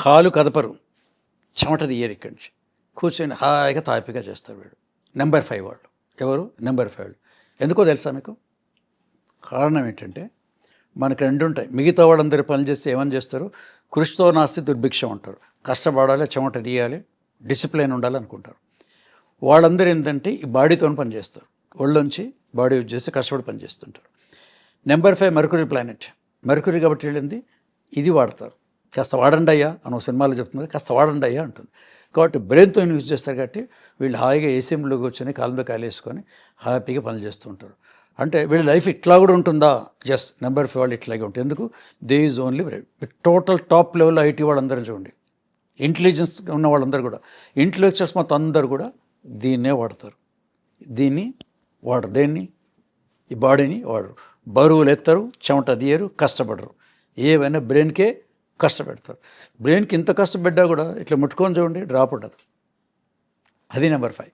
కాలు కదపరు, చెమట తీయరు ఇక్కడి నుంచి, కూర్చొని హాయిగా తాపిగా చేస్తారు వీడు. నెంబర్ 5 వాళ్ళు. ఎవరు? నెంబర్ 5 వాళ్ళు. ఎందుకో తెలుసా మీకు? కారణం ఏంటంటే మనకు రెండు ఉంటాయి. మిగతా వాళ్ళందరూ పనులు చేస్తే ఏమని చేస్తారు? కృషితో నాస్తి దుర్భిక్షం అంటారు. కష్టపడాలి, చెమట తీయాలి, డిసిప్లిన్ ఉండాలి అనుకుంటారు. వాళ్ళందరూ ఏంటంటే ఈ బాడీతో పని చేస్తారు. ఒళ్ళొంచి బాడీ యూజ్ చేసి కష్టపడి పని చేస్తుంటారు. Number 5 Mercury planet. మెర్కురీ కాబట్టి వెళ్ళింది ఇది వాడతారు. కాస్త వాడండి అయ్యా అని ఒక సినిమాలో చెప్తుంది, కాస్త వాడండి అయ్యా అంటుంది. కాబట్టి బ్రెయిన్తో యూజ్ చేస్తారు కాబట్టి వీళ్ళు హాయిగా ఏసీఎంలో కూర్చొని కాళ్ళ కాలు వేసుకొని హ్యాపీగా పనులు చేస్తూ ఉంటారు. అంటే వీళ్ళ లైఫ్ ఇట్లా కూడా ఉంటుందా? జస్ నెంబర్ 5 వాళ్ళు ఇట్లాగే ఉంటుంది. ఎందుకు? They is only total top లెవెల్లో ఐటీ వాళ్ళందరూ చూడండి, ఇంటెలిజెన్స్ ఉన్న వాళ్ళందరూ కూడా, ఇంటెలెక్చువల్స్ మొత్తం అందరూ కూడా దీన్నే వాడతారు. దీన్ని వాడరు. దేన్ని? ఈ బాడీని వాడరు. బరువులు ఎత్తరు, చెమట తీయరు, కష్టపడరు. ఏవైనా బ్రెయిన్కే కష్టపెడతారు. బ్రెయిన్కి ఇంత కష్టపెడ్డా కూడా ఇట్లా ముట్టుకొని చూడండి డ్రాప్ ఉండదు. అది నెంబర్ 5.